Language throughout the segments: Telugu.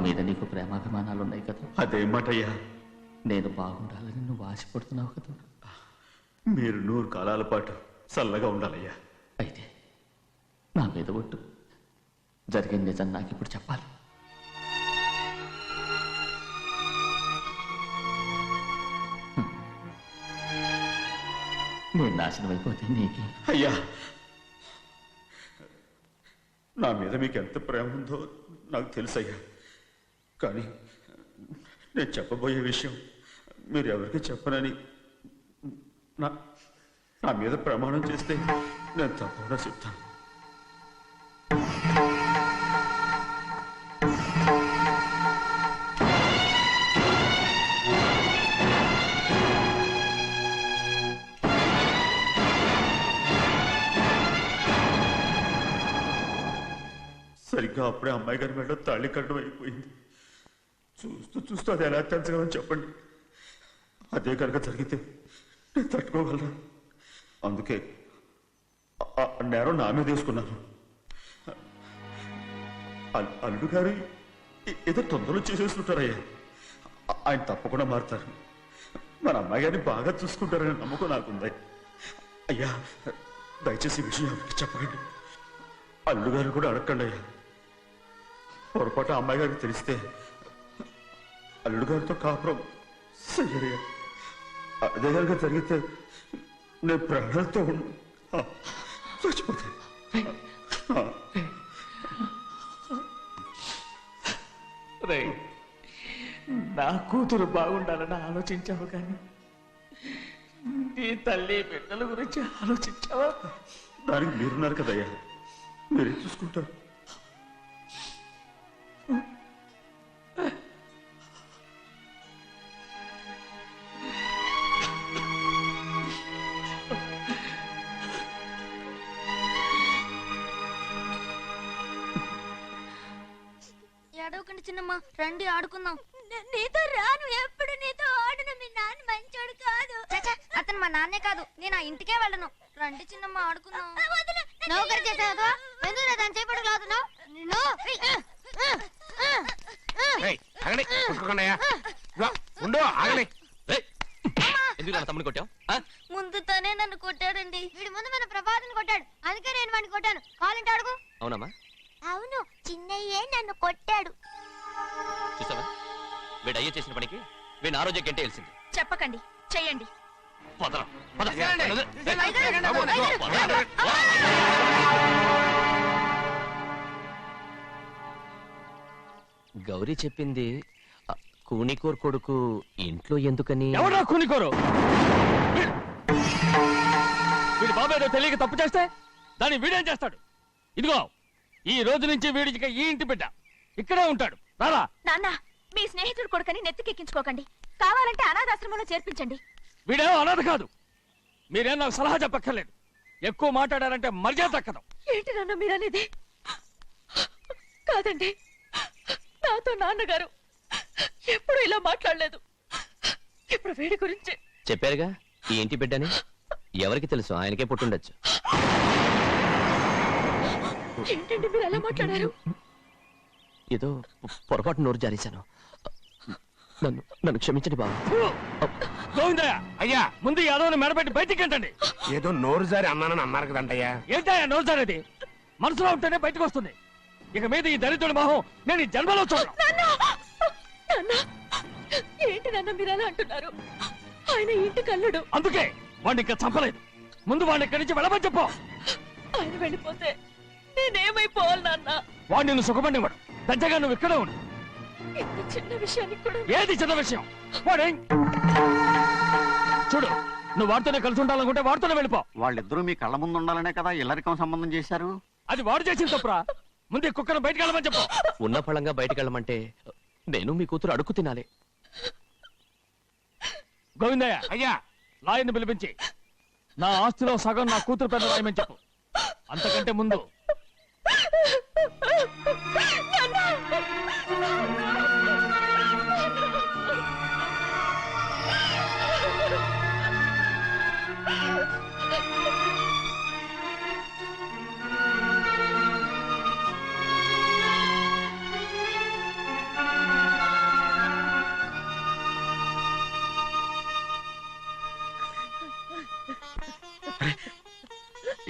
మీద నీకు ప్రేమాభిమానాలు ఉన్నాయి కదా. అదేమాటయ్యా? నేను బాగుండాలని నువ్వు ఆశపడుతున్నావు కదా. మీరు 100 కాలాల పాటు చల్లగా ఉండాలయ్యా. అయితే నా మీద ఒట్టు, జరిగిన నిజం నాకు ఇప్పుడు చెప్పాలి. నేను నాశనం అయిపోతే నీకే. అయ్యా, నా మీద మీకు ఎంత ప్రేమ ఉందో నాకు తెలుసయ్యా. కానీ నేను చెప్పబోయే విషయం మీరు ఎవరికి చెప్పనని నా మీద ప్రమాణం చేస్తే నేను తప్పకుండా చెప్తాను. సరిగ్గా అప్పుడే అమ్మాయి గారి మెడలో తాళి కట్టడం అయిపోయింది. చూస్తూ చూస్తూ అది ఎలా తెంచగలని చెప్పండి. అదే కనుక జరిగితే నేను తట్టుకోగలరా? అందుకే నేరం నా మీద తీసుకున్నాను. అల్లుడు గారు ఏదో తొందరలో చేసేస్తుంటారయ్యా. ఆయన తప్పకుండా మారుతారు. మన అమ్మాయి గారిని బాగా చూసుకుంటారని నమ్మకం నాకుంది. అయ్యా, దయచేసి విషయం ఎవరికి చెప్పకండి. అల్లుడు గారు కూడా అడగండి అయ్యా. పొరపాటు అమ్మాయి గారికి తెలిస్తే అల్లుడు గారితో కాపురం సయ్యయ్యా. అదే కనుక జరిగితే నేను ప్రాణాలతో చచ్చిపోతాను. నా కూతురు బాగుండాలని ఆలోచించావు, కానీ నీ తల్లి బిడ్డల గురించి ఆలోచించావా? దానికి మీరున్నారు కదయ్యా, మీరే చూసుకుంటారు. ఏడవకండి చిన్నమ్మ, రండి ఆడుకుందాం. నీతో రాను, ఎప్పుడు నీతో ఆడను. మీ నాన్న మంచోడు కాదు. అతను మా నాన్నే కాదు, నేను ఆ ఇంటికే వెళ్ళను. రండి చిన్నమ్మ ఆడుకుందాం. నౌకరి చేసావు ఎందుకు దాని చేపడు లాదున్నావు? ముందు తనే నన్ను కొట్టాడండి. వీడి ముందు మన ప్రభాతం కొట్టాడు, అందుకే నేను వాడిని కొట్టాను. కావాలంటే అడుగు. అవునమ్మా? అవును, చిన్నయ్యే నన్ను కొట్టాడు. చూసావా, వీడు అయ్యే చేసిన పనికి వీడిని ఆరోగ్యం కంటే తెలిసింది. చెప్పకండి, చెయ్యండి. గౌరీ చెప్పింది కూనికోర్ కొడుకు ఇంట్లో ఎందుకని. ఎవరా కూనికోరు? వీడి బాబాయ్ తెలియక తప్పు చేస్తే దాన్ని వీడేం చేస్తాడు? ఇదిగో, ఈ రోజు నుంచి వీడికి ఈ ఇంటి బిడ్డ ఇక్కడే ఉంటాడు. రారా. నాన్న, మీ స్నేహితుడు కొడుకని నెత్తికెక్కించుకోకండి. కావాలంటే అనాథాశ్రమంలో చేర్పించండి. వీడేమో అనాథ కాదు. మీరేం నాకు సలహా చెప్పక్కర్లేదు. ఎక్కువ మాట్లాడారంటే మర్యాద దక్కదు. ఏంటి నాన్న మీరనేది? కాదండి, నాతో నాన్నగారు ఎప్పుడు ఇలా మాట్లాడలేదు. ఇప్పుడు వీడి గురించి చెప్పారుగా ఈ ఇంటి బిడ్డని. ఎవరికి తెలుసు, ఆయనకే పుట్టుండొచ్చు. ఏంటండి మీరు ఎలా మాట్లాడారు? ఏదో పొరపాటు నోరు జారేశాను. నన్ను క్షమించండి బాబు. గోవిందయ్య, అయ్యా, ముందు యాదవ్ని మెడబెట్టి బయటికి ఏంటండి? ఏదో నోరు జారి అన్నానని అన్నారు కదంటయ్యా. ఏంటయ్యా నోరు జారేది? మనసులో ఉంటేనే బయటకు వస్తుంది. ఇక మీద ఈ దరిద్రుడి మొహం నేను ఈ జన్మలో చూడను. ఏంటి నాన్న మీరు ఎలా అంటున్నారు? ఆయన ఇంటి కల్లుడు. అందుకే వాడిని ఇంకా చంపలేదు. ముందు వాడిని ఇక్కడి నుంచి వెళ్ళమని చెప్పు. ఆయన వెళ్ళిపోతే నేనేమైపోవాలి నాన్న? వాడు నిన్ను సుఖపడివాడు. పెద్దగా నువ్వు ఇక్కడే ఉండు. ఇంత చిన్న విషయానికి కూడా. ఏది చిన్న విషయం? వాడే చూడు, నువ్వు వాడితోనే కలిసి ఉండాలనుకుంటే వాడితోనే వెళ్ళిపో. వాళ్ళిద్దరూ మీ కళ్ళ ముందు ఉండాలనే కదా ఇల్లరికం సంబంధం చేశారు. అది వాడు చేసిన తప్పురా. ముందు కుక్కను బయటకు వెళ్ళమని చెప్పు. ఉన్న ఫలంగా బయటకు వెళ్ళమంటే నేను మీ కూతురు అడుక్కు తినాలి. గోవిందయ్య, అయ్యా, లాయర్ని పిలిపించి నా ఆస్తిలో సగం నా కూతురు పెద్ద రాయమని చెప్పు. అంతకంటే ముందు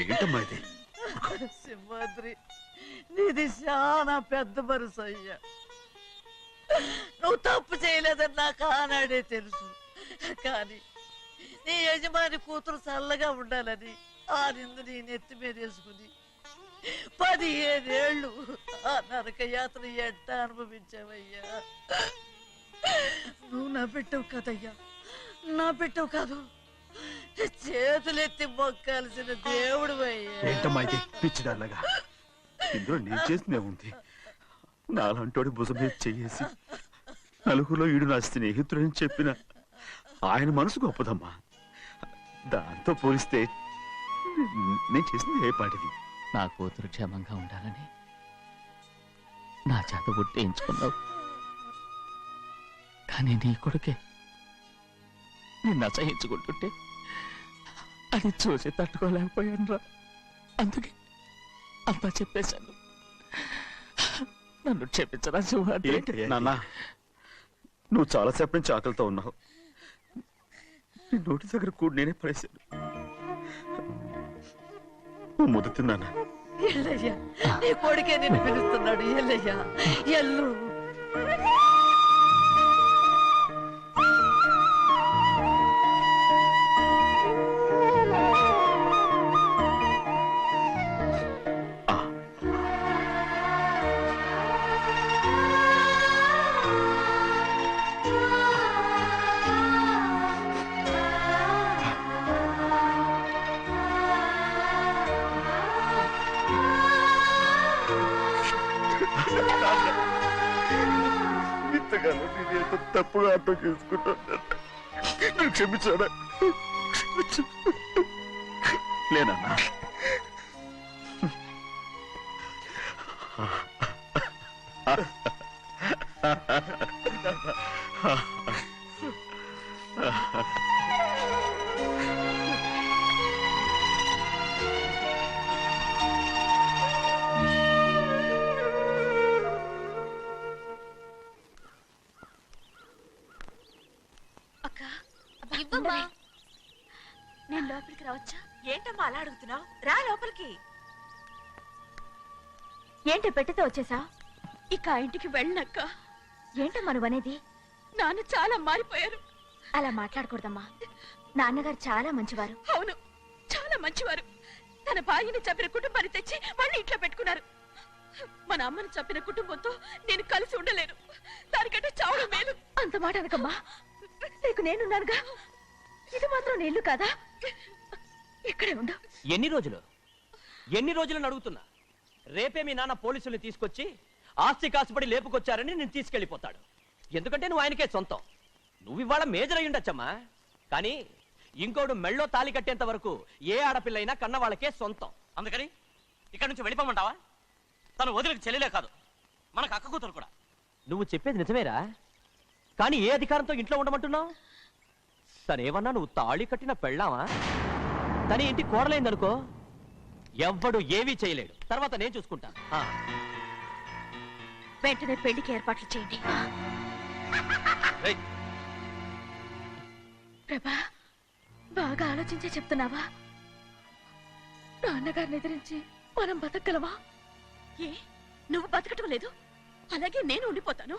ఏంటమ్మా ఇది? సింహాద్రి, నీది చాలా పెద్ద మనసు అయ్యా. నువ్వు తప్పు చేయలేదని నాకు ఆనాడే తెలుసు. కానీ నీ యజమాని కూతురు చల్లగా ఉండాలని ఆ నిందు నీ నెత్తి మీద వేసుకుని 15 ఏళ్ళు ఆ నరక యాత్ర ఎట్ట అనుభవించావయ్యా. నువ్వు నా పెట్టవు కదయ్యా, నా పెట్టవు కాదు, చేతులెత్తి మొక్కాల్సిన దేవుడు అయ్యా. ఏంటమ్మా ఇది పిచ్చిదారులాగా? ఇందులో నేను చేసినే ఉంది. నాలంటోడి భుజం మీద చెయ్యేసి నలుగురిలో ఈడు నా స్నేహితుడని చెప్పిన ఆయన మనసు గొప్పదమ్మా. దాంతో పోలిస్తే నేను చేసింది ఏ పాటిది? నా కూతురు క్షేమంగా ఉండాలని నా చేత గుర్తించుకున్నావు. కానీ నీ కొడుకే నిన్ను అసహించుకుంటుంటే అది చూసి తట్టుకోలేకపోయాను రా. అందుకే అంతా చెప్పేశాను. నన్ను క్షమించరా సింహాద్రి. నాన్న, నువ్వు చాలాసేపు నుంచి ఆకలితో ఉన్నావు. నీ నోటి దగ్గర కూడా నేనే పడేశాను. నువ్వు ముద్ద తిన్నానా? ఎల్లయ్యా, నీ కొడుకే నిన్ను పిలుస్తున్నాడు. ఎల్లయ్యా, ఎల్లు. ఇంతకాలం నేను తప్పుగా అర్థం చేసుకుంటాను. నువ్వు క్షమించాడా? లేనన్నా. ఇవ్వమ్మా. నేను లోపలికి రావచ్చా? ఏంటమ్మా అలా అడుగుతున్నావు? రా లోపలికి. ఏంటి పెట్టితో వచ్చేసా? ఇక ఆ ఇంటికి వెళ్ళనక్క. ఏంటమ్మా నువ్వు అనేది? నాన్న చాలా మారిపోయారు. అలా మాట్లాడకూడదమ్మా. నాన్నగారు చాలా మంచివారు. అవును, చాలా మంచివారు. తన భార్యని చంపిన కుటుంబాన్ని తెచ్చి మళ్ళీ ఇంట్లో పెట్టుకున్నారు. మన అమ్మను చంపిన కుటుంబంతో నేను కలిసి ఉండలేను. దానికంటే చావడం మేలు. అంత మాట అనకమ్మా. నీకు నేనున్నానుగా. ఇది మాత్రం నీళ్లు కాదా? ఇక్కడే ఉండు. ఎన్ని రోజులని అడుగుతున్నా. రేపే మీ నాన్న పోలీసుల్ని తీసుకొచ్చి ఆస్తి కాసుపడి లేపుకొచ్చారని నేను తీసుకెళ్లిపోతాడు. ఎందుకంటే నువ్వు ఆయనకే సొంతం. నువ్వు ఇవాళ మేజర్ అయి ఉండొచ్చమ్మా. కానీ ఇంకోడు మెళ్ళో తాళి కట్టేంత వరకు ఏ ఆడపిల్లైనా కన్న వాళ్ళకే సొంతం. అందుకని ఇక్కడ నుంచి వెళ్ళిపోమంటావా? తను వదిలికి చెల్లెలే కాదు, మనకు అక్క కూతురు కూడా. నువ్వు చెప్పేది నిజమేరా. కానీ ఏ అధికారంతో ఇంట్లో ఉండమంటున్నావు? తనేమన్నా నువ్వు తాళి కట్టిన పెళ్ళావా? తన ఇంటి కోడలైందనుకో, ఎవ్వడు ఏవీ చేయలేడు. తర్వాత నేను చూసుకుంటా. వెంటనే పెళ్లికి ఏర్పాట్లు చేయండి. ప్రభా, బాగా ఆలోచించే చెప్తున్నావా? నాన్నగారిని ఎదిరించి మనం బతకగలవా? ఏ, నువ్వు బతకటం లేదు, అలాగే నేను ఉండిపోతాను.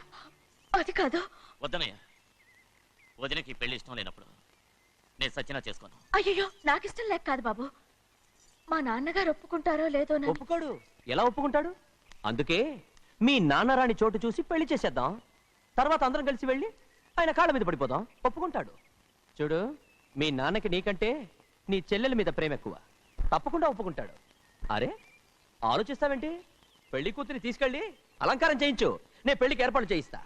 అది కాదు. వద్దనయ్య, వదినకి పెళ్లి ఇష్టం లేనప్పుడు నేను సచ్చినా చేసుకోను. అయ్యో, నాకిష్టం లేక కాదు బాబు. మా నాన్నగారు ఒప్పుకుంటారో లేదో. ఒప్పుకోడు. ఎలా ఒప్పుకుంటాడు? అందుకే మీ నాన్నరాని చోటు చూసి పెళ్లి చేసేద్దాం. తర్వాత అందరం కలిసి వెళ్ళి ఆయన కాళ్ళ మీద పడిపోదాం. ఒప్పుకుంటాడు. చూడు, మీ నాన్నకి నీకంటే నీ చెల్లెల మీద ప్రేమ ఎక్కువ. తప్పకుండా ఒప్పుకుంటాడు. అరే, ఆలోచిస్తావేంటి? పెళ్లి కూతురి తీసుకెళ్ళి అలంకారం చేయించు. నేను పెళ్లికి ఏర్పాటు చేయిస్తా.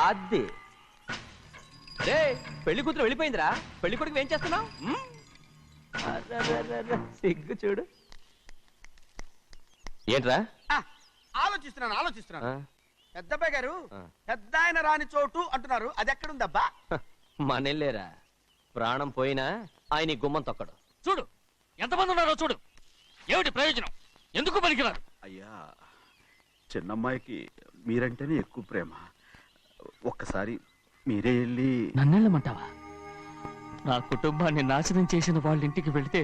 అది రే, పెళ్లి కూతురు వెళ్ళిపోయిందిరా. పెళ్లి కొడుకు ఏం చేస్తున్నావు? సిగ్గు చూడు. ఏంట్రా? ఆలోచిస్తున్నాను. పెద్దబ్బాయి గారు పెద్ద ఆయన రాని చోటు అంటున్నారు. అది ఎక్కడుందబ్బా? మనెళ్ళేరా. ప్రాణం పోయినా ఆయన ఈ గుమ్మం తొక్కడు. చూడు, ఎంతమంది ఉన్నారో చూడు. ఏమిటి ప్రయోజనం? ఎందుకు పనికిరారు? అయ్యా, చిన్నమ్మాయికి మీరంటేనే ఎక్కువ ప్రేమ. ఒక్కసారి మీరే వెళ్ళి. నన్నెళ్ళమంటావా? నా కుటుంబాన్ని నాశనం చేసిన వాళ్ళ ఇంటికి వెళితే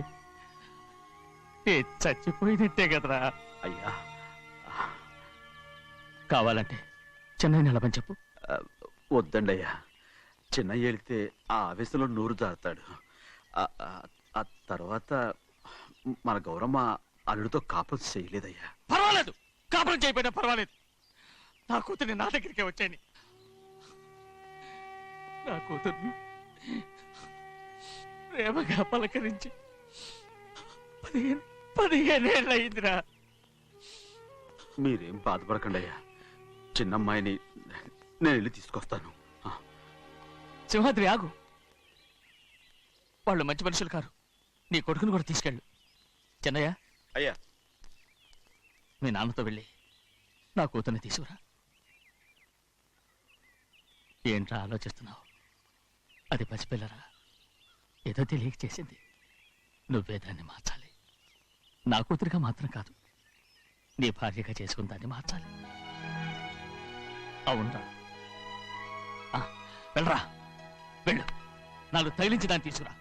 చచ్చిపోయినట్టే కదరా. అయ్యా కావాలంటే చెన్నై నిలబని చెప్పు. వద్దండి అయ్యా, చిన్నయ్య వెళితే ఆ ఆవేశంలో నోరు జారుతాడు. ఆ తర్వాత మన గౌరమ్మ అల్లుడితో కాపురం చేయలేదయ్యా. పర్వాలేదు, కాపురం చేయకపోయినా పర్వాలేదు. నా కూతుర్ని నా దగ్గరికే వచ్చాయని. నా కూతుర్ని ప్రేమగా పలకరించి 15 ఏళ్ళు అయిందిరా. మీరేం బాధపడకండి అయ్యా, చిన్నమ్మాయిని నేను వెళ్ళి తీసుకొస్తాను. సింహాద్రి ఆగు, వాళ్ళు మంచి మనుషులు కారు. నీ కొడుకుని కూడా తీసుకెళ్ళు. చెన్నయ్య, అయ్యా మీ నాన్నతో వెళ్ళి నా కూతుర్ని తీసుకురా. ఏంట్రా ఆలోచిస్తున్నావు? అది పసిపిల్లరా, ఏదో తెలియక చేసింది. నువ్వే దాన్ని మార్చాలి. నా కూతురిగా మాత్రం కాదు, నీ భార్యగా చేసుకుని దాన్ని మార్చాలి. అవునరా, వెళ్ళరా, వెళ్ళు. నాలుగు తగిలించి దాన్ని తీసుకురా.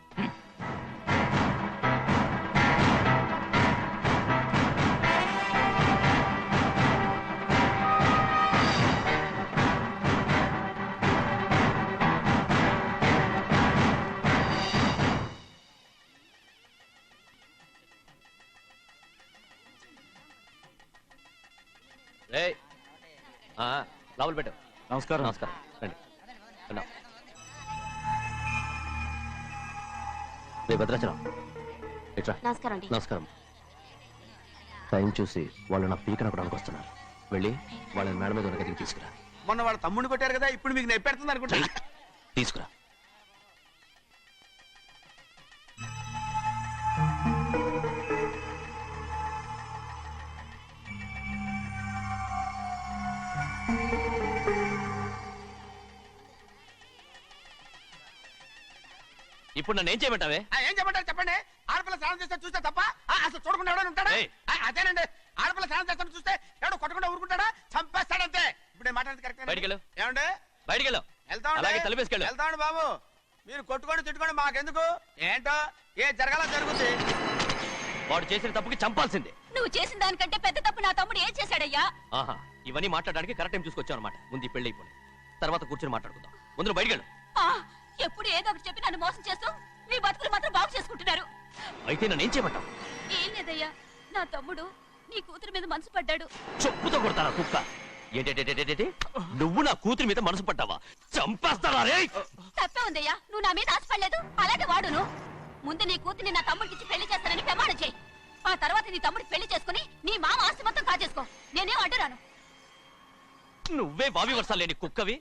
లోపల పెట్టు. నమస్కారం. నమస్కారం. రండి. రండి. రే భద్రాచలం, ఇట్రా. నమస్కారం అండి. నమస్కారం. టైం చూసి వాళ్ళు నా పీకన అక్కడానికి వస్తున్నారు. వెళ్ళి వాళ్ళని మేడ మీద ఉన్న గదికి తీసుకురా. మొన్న వాళ్ళ తమ్ముడిని కొట్టారు కదా, ఇప్పుడు మీకు నెప్పెడుతుంది అనుకుంటా. తీసుకురా. ఇప్పుడు నన్ను ఏం చేయమంటావే? ఏం చెప్పంటారు చెప్పండి. ఆడపిల్ల స్నానం చేస్తే చూస్తే తప్ప అసలు చూడకుండా ఎవడో ఉంటాడా? అదేనండి, ఆడపిల్ల స్నానం చేస్తాను చూస్తే ఎవడో కొట్టకుండా ఊరుకుంటాడా? చంపేస్తాడంతే. ఇప్పుడు మాట్లాడేది కరెక్ట్. బయటికి వెళ్ళు. ఏమండి? బయటికి వెళ్ళు. అలాగే తలపేసుకెళ్ళు. వెళ్తామండి బాబు. మీరు కొట్టుకోండి తిట్టుకోండి, మాకెందుకు? ఏంటో ఏ జరగాల జరుగుతుంది. వాడు చేసిన తప్పుకి చంపాల్సిందే. నువ్వు చేసిన దానికంటే పెద్ద తప్పు నా తమ్ముడు ఏం చేశాడయ్యా? ఆహా, ఇవన్నీ మాట్లాడడానికి కరెక్ట్ టైం చూసుకొచ్చావు అనమాట. ముందు ఈ పెళ్లి అయిపోయి తర్వాత కూర్చొని మాట్లాడుకుందాం. ముందు బయటికి వెళ్ళు. ఎప్పుడు ఏదో ఒకటి చెప్పి నన్ను మోసం చేస్తూ మీ బతుకులు మాత్రం బాగు చేసుకుంటున్నారు. అయితే నన్ను ఏం చేయమంటావు? ఏం లేదయ్యా, నా తమ్ముడు నీ కూతురు మీద మనసు పడ్డాడు. చెప్పుతో కొడతారా కుక్క? ఏంటేంటి, నువ్వు నా కూతురి మీద మనసు పడ్డావా? చంపేస్తారా రే? తప్పే ఉందయ్యా, నువ్వు నా మీద ఆశపడలేదు, అలాగే వాడును. ముందు నీ కూతుర్ని నా తమ్ముడికి పెళ్లి చేస్తానని ప్రమాణం చేయి. ఆ తర్వాత నీ తమ్ముడికి పెళ్లి చేసుకుని నీ మామ ఆస్తి మొత్తం కాజేసుకో. నేనేం అడ్డురాను. నువ్వే బావి వరుస లేని కుక్కవి.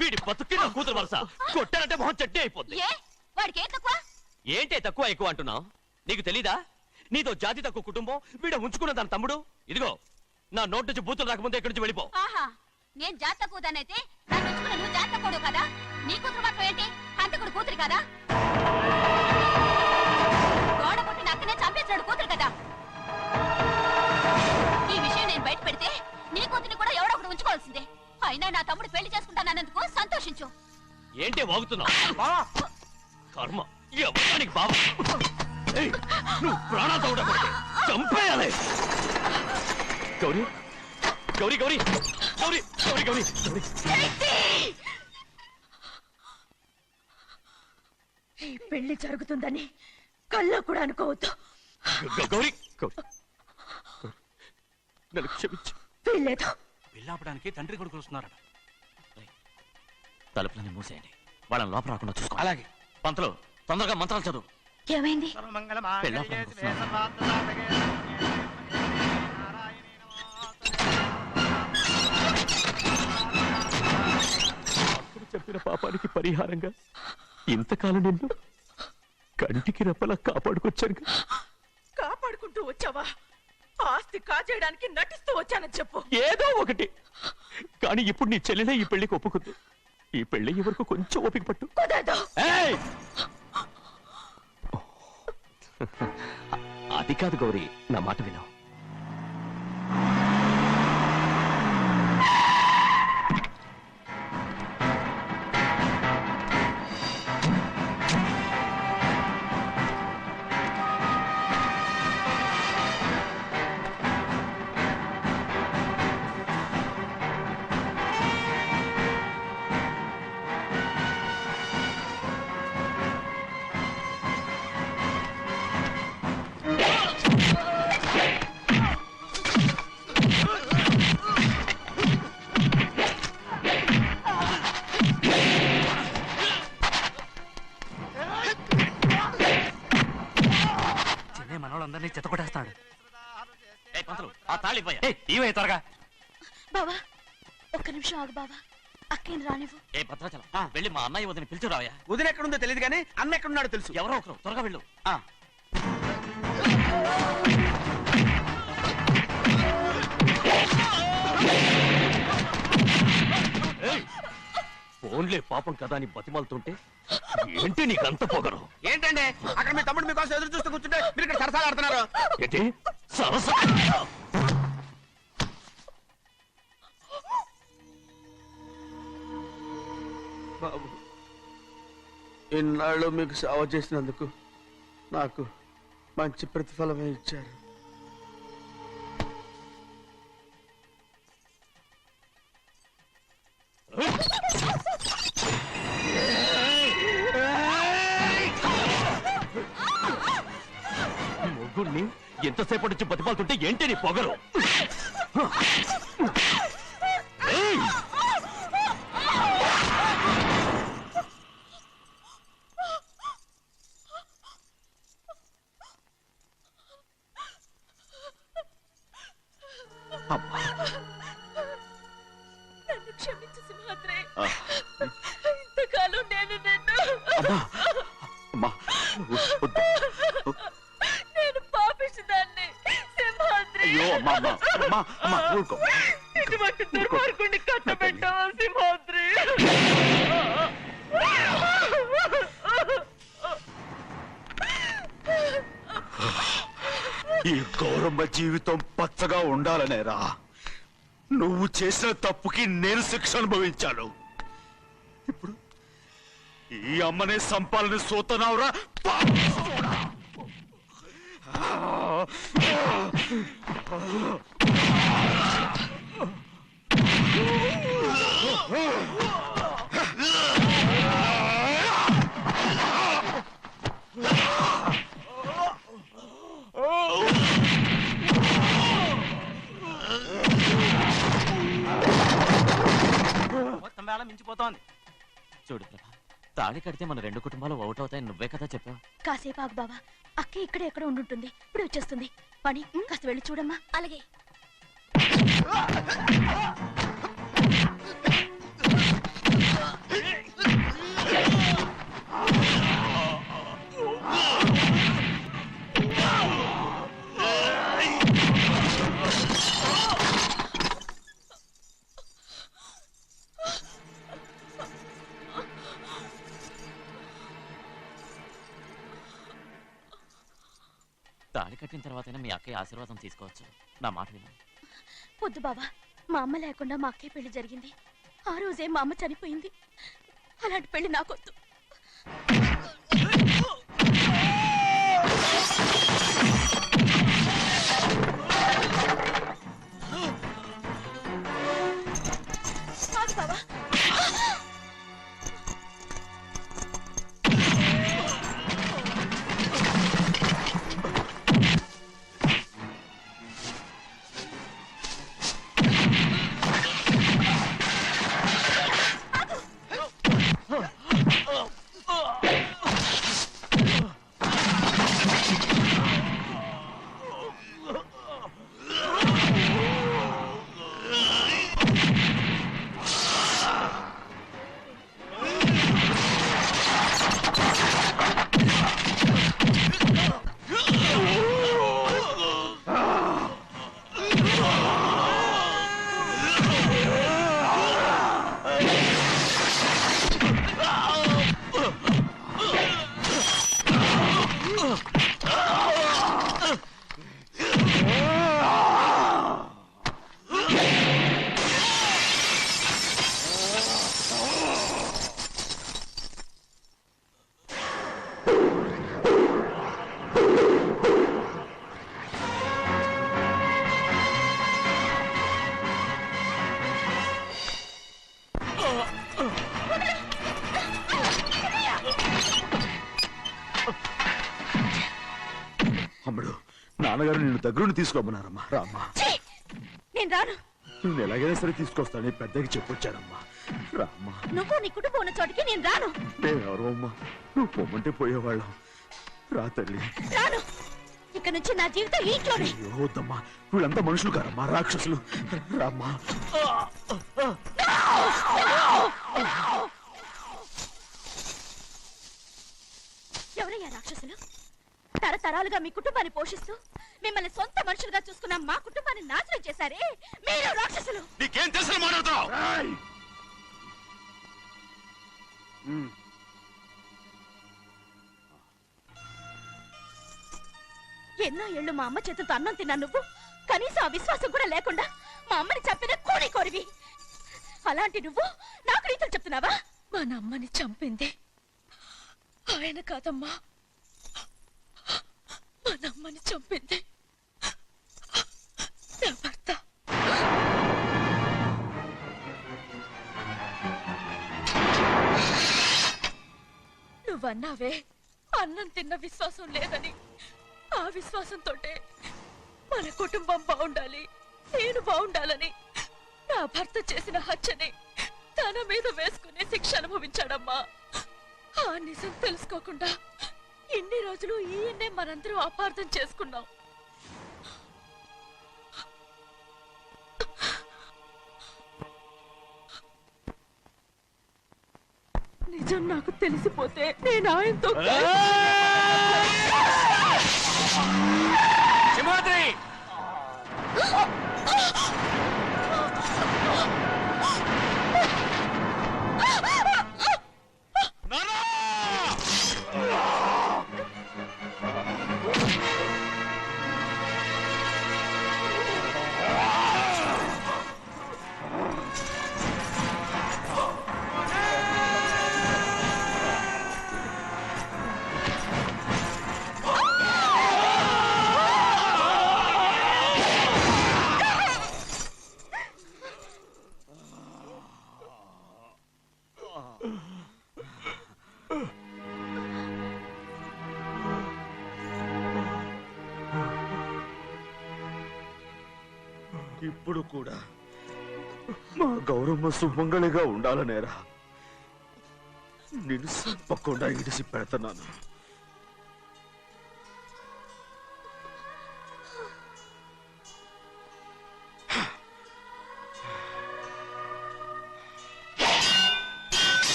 వీడి బతుక్కి నా కూతురు వరుస. కొట్టానంటే మొహం చట్నీ అయిపోద్ది. వాడికి ఏం తక్కువ? ఏంటే తక్కువ ఎక్కువ అంటున్నావు? నీకు తెలీదా? నీతో జాతి తక్కువ కుటుంబం వీడ ఉంచుకున్న దాని తమ్ముడు. ఇదిగో నా నోటి నుంచి బూతులు రాకముందే ఇక్కడి నుంచి వెళ్ళిపో. ఆహా, నేను జాత కూదానైతే నన్ను ఉంచుకున్న నువ్వు జాత కూడు కదా? నీ కూతురు మాత్రం ఏంటి? హంతకుడు కూతురు కదా? గోడ పుట్టిన అక్కనే చంపేసినాడు కూతురు కదా? ఈ విషయం నేను బయట పెడితే నీ కూతురిని కూడా ఎవడో ఒకటి ఉంచుకోవాల్సిందే. అయినా నా తమ్ముడు పెళ్లి చేసుకుంటానన్నందుకు సంతోషించు. ఏంటి వాగుతున్నావు? కర్మ ఎవరికి బాబా. నువ్వు ప్రాణాలతో ఉండకూడదు, చంపేయాలి. గౌరీ గౌరీ గౌరీ గౌరీ గౌరీ గౌరీ గౌరీ. ఈ పెళ్లి జరుగుతుందని కల్లో కూడా అనుకోవద్దు. గౌరీ గౌరీ నన్ను క్షమించు. వీల్లేదు. పెళ్ళాపడానికి తండ్రి కొడుకులు వస్తున్నారట. తలుపులని మూసేయండి, వాళ్ళని లోపల రాకుండా చూసుకో. అలాగే. పంతలు తొందరగా మంత్రాలు చదువు. ఏమైంది? అప్పుడు చెప్పిన పాపానికి పరిహారంగా ఇంతకాలం నిన్ను కంటికి రెప్పలా కాపాడుకొచ్చాను. కాపాడుకుంటూ వచ్చావా? ఆస్తి కాజేయడానికి నటిస్తూ వచ్చానని చెప్పు. ఏదో ఒకటి. కానీ ఇప్పుడు నీ చెల్లెలే ఈ పెళ్లికి ఒప్పుకుంది. ఈ పెళ్లి వరకు కొంచెం ఓపిక పట్టు. అది కాదు గౌరీ, నా మాట విను. కాలిపోయా. ఇవే త్వరగా. బావా ఒక్క నిమిషం ఆగు బావా, అక్కేం రానివ్వు. ఏ భద్రాచలం, వెళ్ళి మా అన్నయ్య వదిన పిలిచిరావయ్యా. వదిన ఎక్కడుందో తెలియదు కానీ అన్న ఎక్కడున్నాడో తెలుసు. ఎవరో ఒకరు త్వరగా వెళ్ళు. ఫోన్లే పాపం కదా అని బతిమాలుతుంటే ఏంటి నీకంత పొగరు? ఏంటండి అక్కడ మీ తమ్ముడు మీకోసం ఎదురు చూస్తూ కూర్చుంటే మీరు ఇక్కడ సరసాలు ఆడుతున్నారు. ఏంటి సరస? బాబు, ఇన్నాళ్ళు మీకు సేవ చేసినందుకు నాకు మంచి ప్రతిఫలమే ఇచ్చారు. మొగ్గుణ్ణి ఎంతసేపటి నుంచి బతిమాలుతుంటే ఏంటి నీ పొగరు? నన్ను క్షమించు సింహాద్రి. ఇంతకాలం నేను నిన్ను నేను పాపిస్తుదాన్ని సింహాద్రి. ఇటువంటి దుర్మార్గుడిని కట్టబెట్టావా సింహాద్రి? ఈ గౌరమ్మ జీవితం పచ్చగా ఉండాలనేరా నువ్వు చేసిన తప్పుకి నేను శిక్ష అనుభవించాను. ఇప్పుడు ఈ అమ్మనే సంపాలని సోతనావురా. మొత్తం వేళ మించిపోతోంది. చూడు ప్రభా, తాళి కడితే మన రెండు కుటుంబాలు అవుట్ అవుతాయని నువ్వే కదా చెప్పావు. కాసేపు ఆగు బావా, అక్కే ఇక్కడే ఎక్కడ ఉండుంటుంది, ఇప్పుడు వచ్చేస్తుంది. పని కాస్త వెళ్ళి చూడమ్మా. అలాగే. తాళి కట్టిన తర్వాతైనా మీ అక్కయ్య ఆశీర్వాదం తీసుకోవచ్చు. నా మాట విను. వద్దు బావా, మా అమ్మ లేకుండా మా అక్కయ్య పెళ్లి జరిగింది. ఆ రోజే మా అమ్మ చనిపోయింది. అలాంటి పెళ్లి నాకొద్దు. బావా, అమ్మడు, నాన్నగారు నిన్ను దగ్గరుండి తీసుకోమన్నారమ్మా. రామ్మా. నేను రాను. నేను ఎలాగైనా సరే తీసుకొస్తానని పెద్దకి చెప్పొచ్చానమ్మా. రామ్మా. నువ్వు నీ కుటుంబం ఉన్న చోటికి నేను రాను. మేమెవరు అమ్మా? నువ్వు పొమ్మంటే పోయేవాళ్ళం. రా తల్లి. రాను. ఇక నుంచి నా జీవితం ఇంట్లోనే. వద్దమ్మా, వీళ్ళంతా మనుషులు కారమ్మా, రాక్షసులు. రామ్మా. ఎవరయ్యా రాక్షసులు? తరతరాలుగా మీ కుటుంబాన్ని పోషిస్తూ మిమ్మల్ని సొంత మనుషులుగా చూసుకున్న మా కుటుంబాన్ని నాశనం చేశారే మీరు రాక్షసులు. నీకేం తెలుసు మాట్లాడుతావు? ఎన్నో ఏళ్ళు మా అమ్మ చేతులతో అన్నం తిన్నా నువ్వు కనీసం ఆ విశ్వాసం కూడా లేకుండా మా అమ్మని చంపిన కోడి కోరివి. అలాంటి నువ్వు నాకు రీతులు చెప్తున్నావా? మా అమ్మని చంపింది ఆయన కాదమ్మా, మా అమ్మని చంపింది నా భర్త. నువ్వన్నావే అన్నం తిన్న విశ్వాసం లేదని. ఆ విశ్వాసంతో మన కుటుంబం బాగుండాలి, నేను బాగుండాలని నా భర్త చేసిన హత్యని తన మీద వేసుకునే శిక్ష అనుభవించాడమ్మా. ఆ నిజం తెలుసుకోకుండా ఇన్ని రోజులు ఈయన్నే మనందరం అపార్థం చేసుకున్నాం. నిజం నాకు తెలిసిపోతే నేను ఆయనతో సింహాద్రి! ఇప్పుడు కూడా మా గౌరమ్మ సుమంగళిగా ఉండాలనేరా నేను తప్పకుండా ఇడిసి పెడతాను.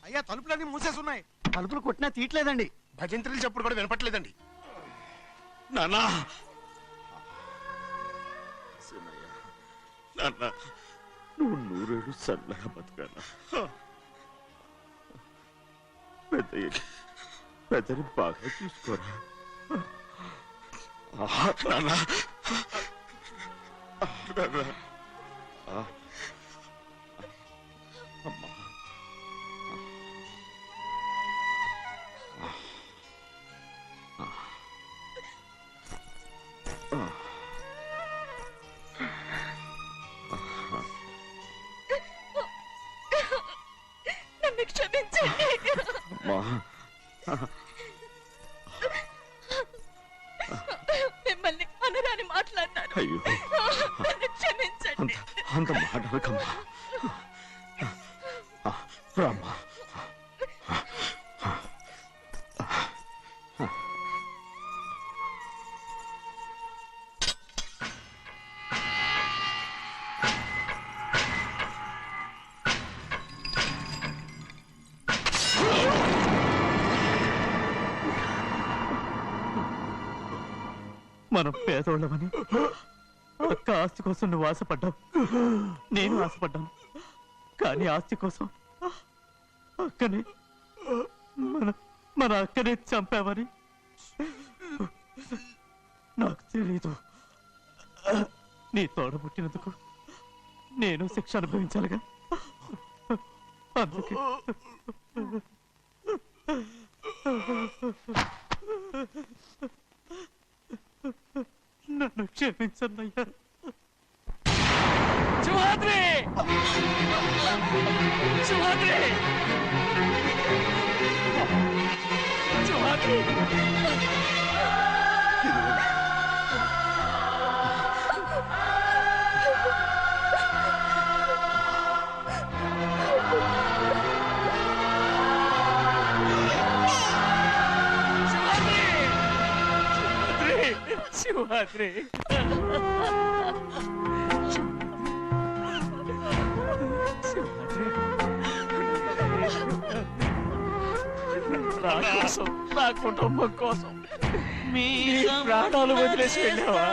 అయ్యా, తలుపులన్నీ మూసేస్తున్నాయి. తలుపులు కొట్టినా తీయట్లేదండి. భజంత్రులు చెప్పుడు కూడా వినపట్లేదండి. నానా నాన్న, నువ్వు 100 ఏళ్ళు చల్లగా బతకాల. పెద్దని బాగా చూసుకోరా. నానా అమ్మా, నన్ను క్షమించండి. మిమ్మల్ని అనరాని మాట్లాడినాను. అయ్యో, నన్ను క్షమించండి. అంత మాటలకమ్మా. రామ్మా. మనం పేదోళ్ళమని అక్క ఆస్తి కోసం నువ్వు ఆశపడ్డావు, నేను ఆశపడ్డాను. కానీ ఆస్తి కోసం అక్కని మన అక్కనే చంపావని నాకు తెలీదు. నీ తోడ పుట్టినందుకు నేను శిక్ష అనుభవించాలిగా. అందుకే నన్ను క్షమించన్నయ్యా. సింహాద్రి! సింహాద్రి! సింహాద్రి! సింహాద్రి! సింహాద్రి నా కోసం నా కుటుంబం కోసం మీ ప్రాణాలు వదిలేసి వెళ్ళావా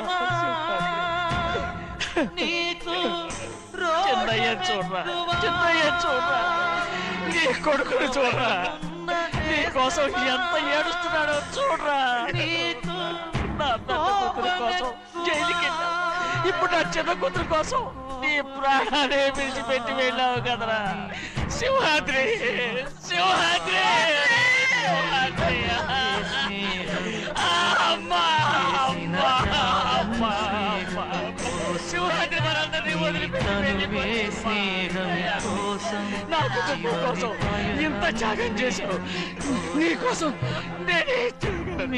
చిన్నయ్య చూడరా చిన్నయ్య చూడరా నీ కొడుకుని చూడరా నీ కోసం ఎంత ఏడుస్తున్నాడో చూడరా నా పెద్ద కూతురు కోసం జైలుకి వెళ్ళావు ఇప్పుడు నా చిన్న కూతురు కోసం నీ ప్రాణాలే విడిచిపెట్టి వెళ్ళావు కదరా సింహాద్రి సింహాద్రి సింహాద్రి అమ్మా అమ్మా అమ్మా సింహాద్రి మనందరినీ వదిలిపెట్టి నా కుటుంబం కోసం ఇంత త్యాగం చేశావు నీ కోసం నేనేం చేయగలను